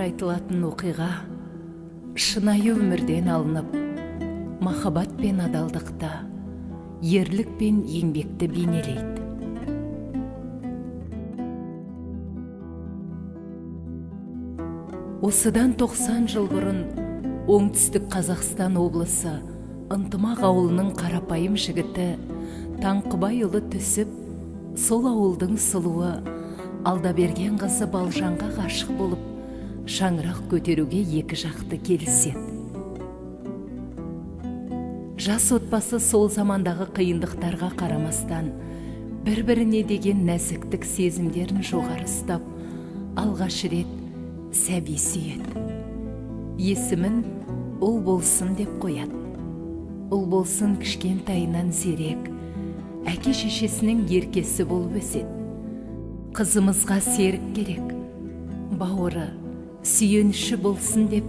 айтылатын оқиға шынайы өмірден алынып, махаббат пен адалдықты, ерлік пен еңбекті бейнелейді. Осыдан 90 жыл бұрын Оңтүстік Қазақстан облысы Ынтымақ ауылының қарапайым жігіті Таңқыбайұлы түсіп, сол ауылдың сұлуы Алдаберген қызы Балжанға ғашық болып, шаңырақ көтеруге екі жақты келіседі. Жас отбасы сол замандағы қиындықтарға қарамастан, бір-біріне деген нәзіктік сезімдерін жоғары ұстап, алғаш рет сәби сүйеді. Есімін ұл болсын деп қояды. Ұл болсын кішкентайынан зерек, әке-шешесінің еркесі болып өседі. Қызымызға серік керек, бауыры, сүйеніші болсын деп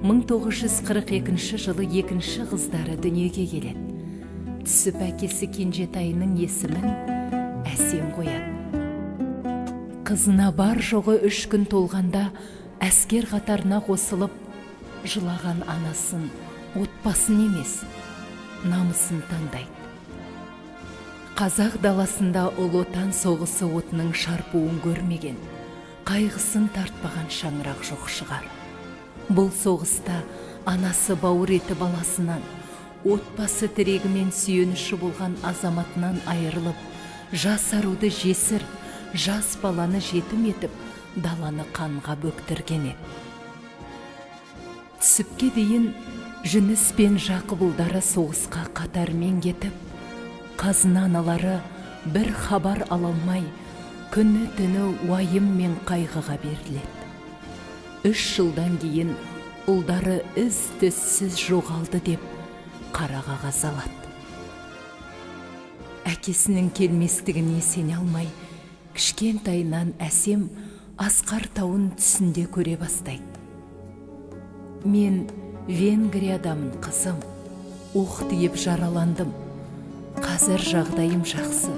1942 жылы екінші қыздары дүниеге келеді. Түсіп әкесі кенжетайының есімін Әсем қояды. Қызына бар жоғы 3 күн толғанда әскер қатарына қосылып, жылаған анасын, отбасын емес, намысын таңдайды. Қазақ даласында ұлы отан соғысы отының шарпуын көрмеген, қайғысын тартпаған шаңырақ жоқ шығар. Бұл соғыста анасы бауыр еті баласынан, отбасы тірегімен сүйеніші болған азаматынан айырылып, жас аруды жесір, жас баланы жетім етіп, даланы қанға бөктірген еді. Түсіпке дейін Жүніс пен Жақып ұлдары соғысқа қатармен кетіп, қазына аналары бір хабар ала алмай, күні түні уайым мен қайғыға беріледі. 3 жылдан кейін ұлдары із-түзсіз жоғалды деп қара қағаз алады. Әкесінің келместігіне сене алмай, кішкентайынан Әсем Асқар тауын түсінде көре бастайды. Мен Венгриядамын қызым, оқ тиіп жараландым. Қазір жағдайым жақсы,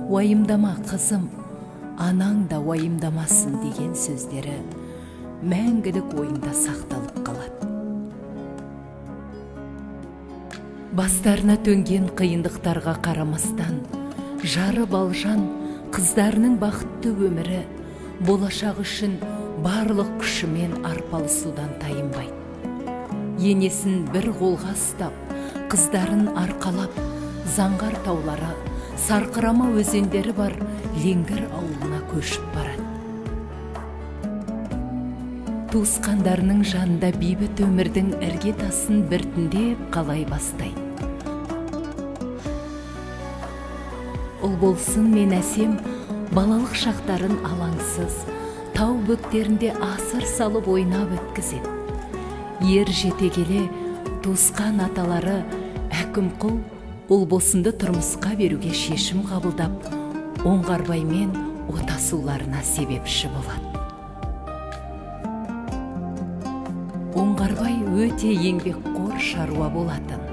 уайымдама қызым, анаң да уайымдамасын деген сөздері мәңгілік ойында сақталып қалады. Бастарына төнген қиындықтарға қарамастан, жары Балжан қыздарының бақытты өмірі, болашақ үшін барлық күшімен арпалысудан тайынбайды. Енесін бір қолға ұстап, қыздарын арқалап, Заңғар таулары, сарқырама өзендері бар Ленгір ауылына көшіп барады. Туысқандарының жанында бейбіт өмірдің іргетасын біртіндеп қалай бастайды. Ұл болсын мен Әсем балалық шақтарын алаңсыз, тау бөктерінде асыр салып ойнап өткізеді. Ер жете келе, туысқан аталары Әкімқұл Ұлбосынды тұрмысқа беруге шешім қабылдап, Оңғарбаймен отасуларына себепші болады. Оңғарбай өте еңбекқор шаруа болатын.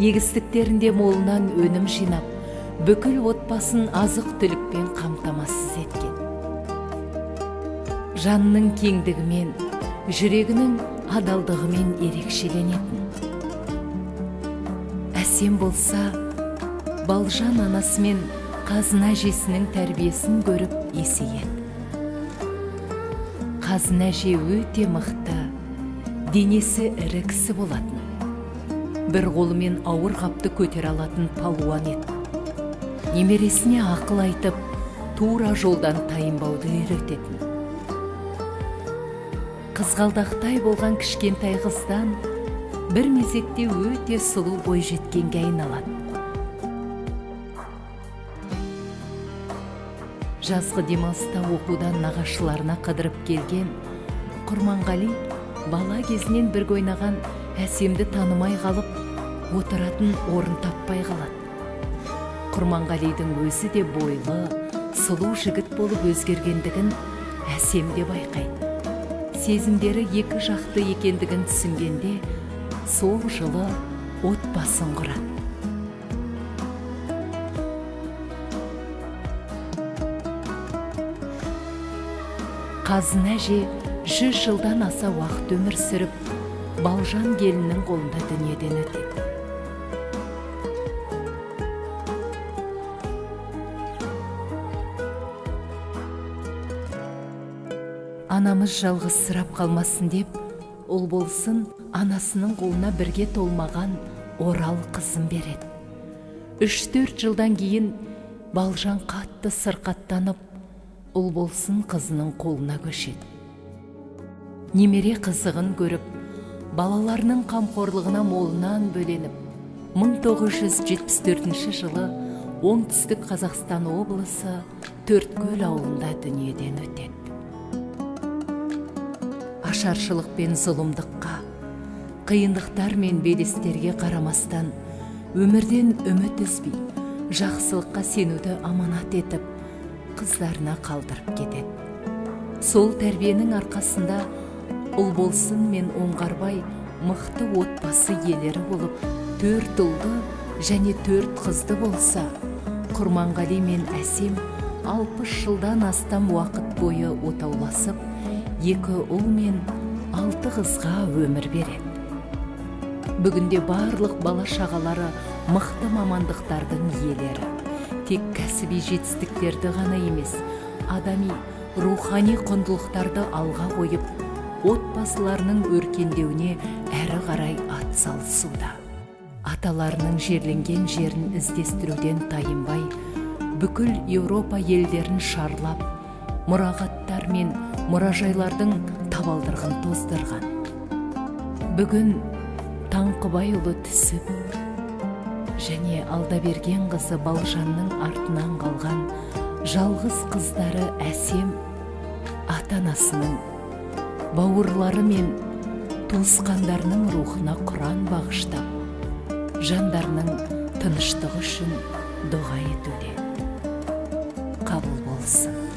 Егістіктерінде молынан өнім жинап, бүкіл отбасын азық-түлікпен қамтамасыз еткен. Жанның кеңдігімен, жүрегінің адалдығымен ерекшеленетін. Әсем болса, Балжан анасымен Қазына әжесінің тәрбиесін көріп есейеді. Қазына әже өте мықты, денесі ірі кісі болатын. Бір қолымен ауыр қапты көтер алатын палуан еді. Немересіне ақыл айтып, тура жолдан тайынбауды үйрететін. Қызғалдақтай болған кішкентай қыздан бір мезетте өте сұлу бой жеткенге айналады. Жазғы демалыста оқудан нағашыларына қыдырып келген Құрманғали бала кезінен бірге ойнаған Әсемді танымай қалып, отыратын орын таппай қалады. Құрманғалидың өзі де бойлы, сұлу жігіт болып өзгергендігін Әсем де байқайды. Сезімдері екі жақты екендігін түсінгенде, сол жылы отбасын құрады. Қазына әже 100 жылдан аса уақыт өмір сүріп, Балжан келіннің қолында дүниеден өтеді. Анамыз жалғызсырап қалмасын деп, ол болсын анасының қолына бірге толмаған орал қызын береді. 3-4 жылдан кейін Балжан қатты сырқаттанып, ол болсын қызының қолына көшеді. Немере қызығын көріп, балаларының қамқорлығына молынан бөленіп, 1974 жылы оңтүстік Қазақстан облысы Төрткөл ауылында дүниеден өтеді. Ашаршылық пен зұлымдыққа, қиындықтар мен белестерге қарамастан, өмірден үміт үзбей, жақсылыққа сенуді аманат етіп, қыздарына қалдырып кетеді. Сол тәрбиенің арқасында ұл болсын мен Оңғарбай мықты отбасы иелері болып, 4 ұлды және 4 қызды болса, Құрманғали мен Әсем 60 жылдан астам уақыт бойы отауласып, 2 ұл мен 6 қызға өмір береді. Бүгінде барлық бала шағалары мықты мамандықтардың иелері. Тек кәсіби жетістіктерді ғана емес, адами, рухани құндылықтарды алға қойып, отбасыларының өркендеуіне әрі қарай атсалысуда. Аталарының жерленген жерін іздестіруден тайынбай, бүкіл Еуропа елдерін шарлап, мұрағаттар мен мұражайлардың табалдырығын тоздырған. Бүгін Таңқыбайұлы түсіп, және Алдаберген қызы Балжанның артынан қалған жалғыз қыздары Әсем ата-анасының, бауырлары мен туысқандарының рухына Құран бағыштап, жандарының тыныштығы үшін дұға етуде. Қабыл болсын.